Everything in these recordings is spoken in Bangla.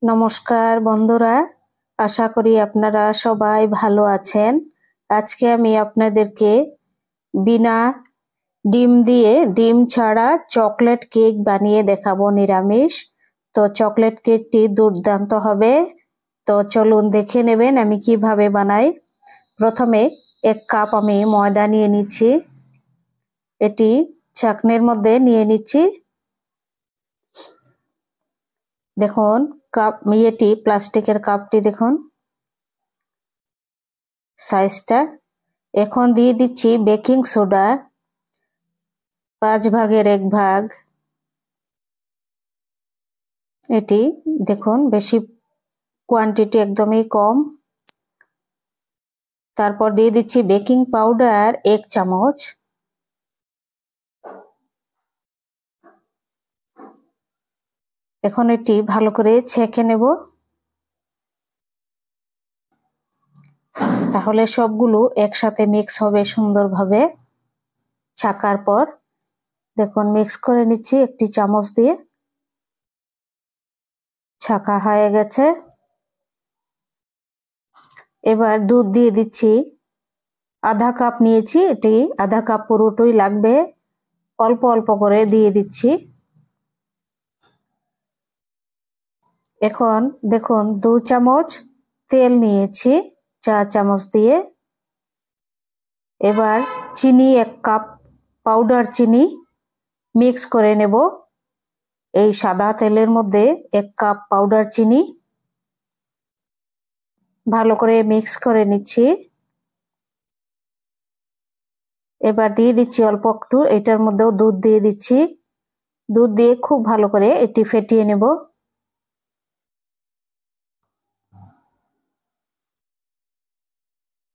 নমস্কার বন্ধুরা, আশা করি আপনারা সবাই ভালো আছেন। আজকে আমি আপনাদেরকে বিনা ডিম ছাড়া চকলেট কেক বানিয়ে দেখাবো, নিরামিষ। তো চকলেট কেকটি দুর্দান্ত হবে। তো চলুন দেখে নেবেন আমি কিভাবে বানাই। প্রথমে 1 কাপ আমি ময়দা নিয়ে নিচ্ছি, এটি ছাঁকনির মধ্যে নিয়ে নিচ্ছি। দেখুন কাপ, এটি প্লাস্টিকের কাপটি দেখুন সাইজটা। এখন দিয়ে দিচ্ছি বেকিং সোডা 5 ভাগের 1 ভাগ। এটি দেখুন বেশি কোয়ান্টিটি, একদমই কম। তারপর দিয়ে দিচ্ছি বেকিং পাউডার 1 চামচ। এখন এটি ভালো করে ছেঁকে নেব, তাহলে সবগুলো একসাথে মিক্স হবে সুন্দরভাবে। ছাকার পর দেখুন মিক্স করে নিচ্ছি একটি চামচ দিয়ে। ছাকা হয়ে গেছে। এবার দুধ দিয়ে দিচ্ছি, আধা কাপ নিয়েছি, এটি আধা কাপ পুরোটাই লাগবে, অল্প অল্প করে দিয়ে দিচ্ছি। এখন দেখুন 2 চামচ তেল নিয়েছি, 4 চামচ দিয়ে। এবার চিনি 1 কাপ, পাউডার চিনি মিক্স করে নেব। এই সাদা তেলের মধ্যে 1 কাপ পাউডার চিনি ভালো করে মিক্স করে নিচ্ছি। এবার দিয়ে দিচ্ছি অল্প একটু, এটার মধ্যেও দুধ দিয়ে দিচ্ছি। দুধ দিয়ে খুব ভালো করে এটি ফেটিয়ে নেব।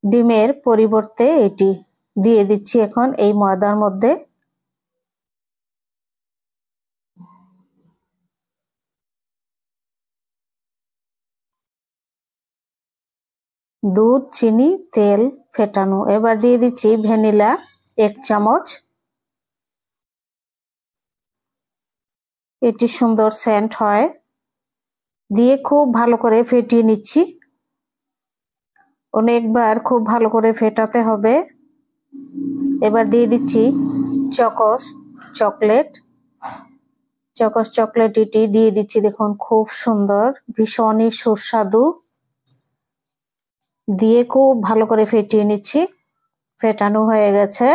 ডিমের পরিবর্তে এটি দিয়ে দিচ্ছি এখন এই ময়দার মধ্যে। দুধ, চিনি, তেল ফেটানো। এবার দিয়ে দিচ্ছি ভ্যানিলা 1 চামচ। এটি সুন্দর সেন্ট হয়। দিয়ে খুব ভালো করে ফেটিয়ে নিচ্ছি। অনেকবার খুব ভালো করে ফেটাতে হবে। এবার দিয়ে দিচ্ছি চকোস চকলেট। চকোস চকলেট এটি দিয়ে দিচ্ছি, দেখুন খুব সুন্দর, ভীষণই সুস্বাদু। দিয়ে খুব ভালো করে ফেটিয়ে নিচ্ছি। ফেটানো হয়ে গেছে।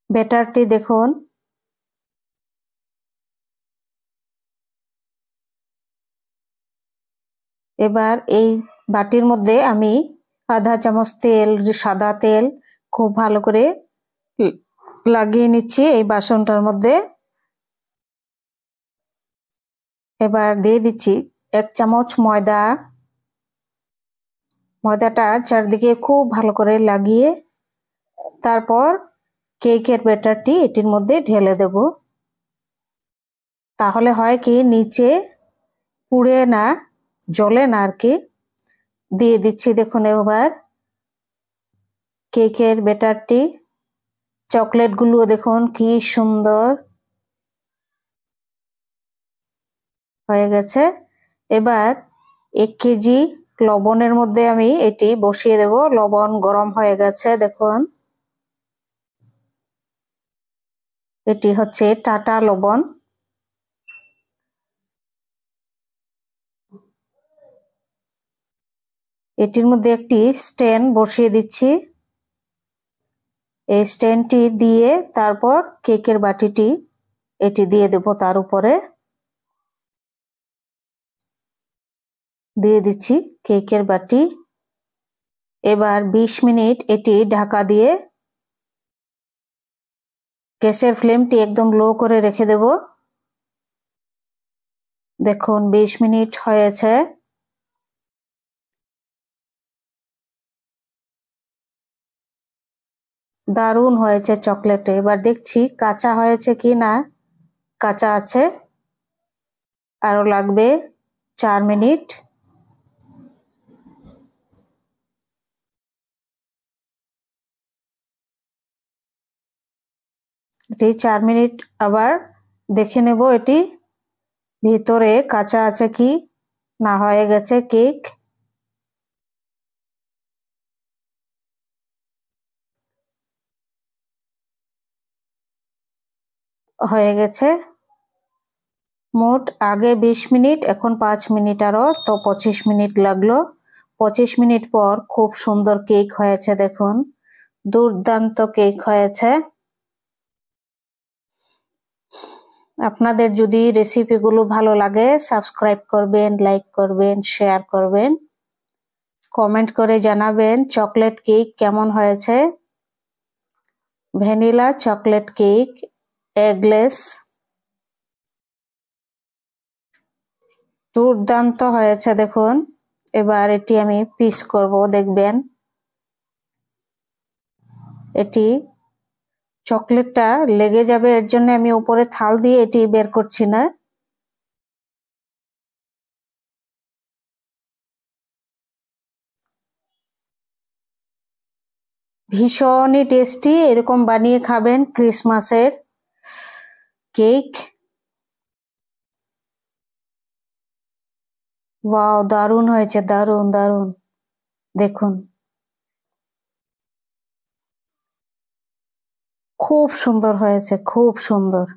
ব্যাটারটি দেখুন এবার এই বাটির মধ্যে আমি আধা চামচ তেল, সাদা তেল খুব ভালো করে লাগিয়ে নিচ্ছি এই বাসনটার মধ্যে। এবার দিয়ে দিচ্ছি 1 চামচ ময়দা। ময়দাটা চারদিকে খুব ভালো করে লাগিয়ে তারপর কেকের ব্যাটারটি এটির মধ্যে ঢেলে দেব। তাহলে হয় কি, নিচে পুড়ে না, জ্বলে না আর কি। দিয়ে দিচ্ছি দেখুন এবার কেকের ব্যাটারটি। চকলেটগুলো দেখুন কি সুন্দর হয়ে গেছে। এবার 1 কেজি লবণের মধ্যে আমি এটি বসিয়ে দেব। লবণ গরম হয়ে গেছে দেখুন। এটি হচ্ছে টাটা লবণ। এটির মধ্যে একটি স্ট্যান্ড বসিয়ে দিচ্ছি। এই স্ট্যান্ডটি দিয়ে তারপর কেকের বাটিটি এটি দিয়ে দেব তার উপরে। দিয়ে দিচ্ছি কেকের বাটি। এবার 20 মিনিট এটি ঢাকা দিয়ে গ্যাসের ফ্লেমটি একদম লো করে রেখে দেব। দেখুন 20 মিনিট হয়েছে। দারুণ হয়েছে চকলেটে। এবার দেখছি কাঁচা হয়েছে কি না। কাঁচা আছে, আরো লাগবে 4 মিনিট। এটি 4 মিনিট আবার দেখে নেব এটি। ভিতরে কাঁচা আছে কি না হয়ে গেছে কেক। হয়ে গেছে মোট আগে 20 মিনিট, এখন 5 মিনিট, আরো তো 25 মিনিট লাগলো। 25 মিনিট পর খুব সুন্দর কেক হয়েছে, দেখুন দুর্দান্ত কেক হয়েছে। আপনাদের যদি রেসিপিগুলো ভালো লাগে সাবস্ক্রাইব করবেন, লাইক করবেন, শেয়ার করবেন, কমেন্ট করে জানাবেন চকলেট কেক কেমন হয়েছে। ভ্যানিলা চকলেট কেক, এগলেস, দুর্দান্ত হয়েছে দেখুন। এবার এটি আমি পিস করব, দেখবেন এটি চকলেটটা লেগে যাবে, এর জন্য আমি উপরে থাল দিয়ে এটি বের করছি না। ভীষণই টেস্টি, এরকম বানিয়ে খাবেন ক্রিসমাসের কেক। ওয়াও, দারুণ হয়েছে, দারুণ দারুণ, দেখুন খুব সুন্দর হয়েছে, খুব সুন্দর।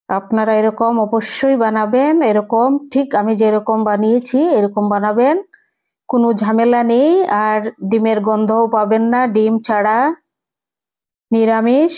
আপনারা এরকম অবশ্যই বানাবেন, এরকম ঠিক আমি যেরকম বানিয়েছি এরকম বানাবেন, কোনো ঝামেলা নেই। আর ডিমের গন্ধও পাবেন না, ডিম ছাড়া নিরামিষ।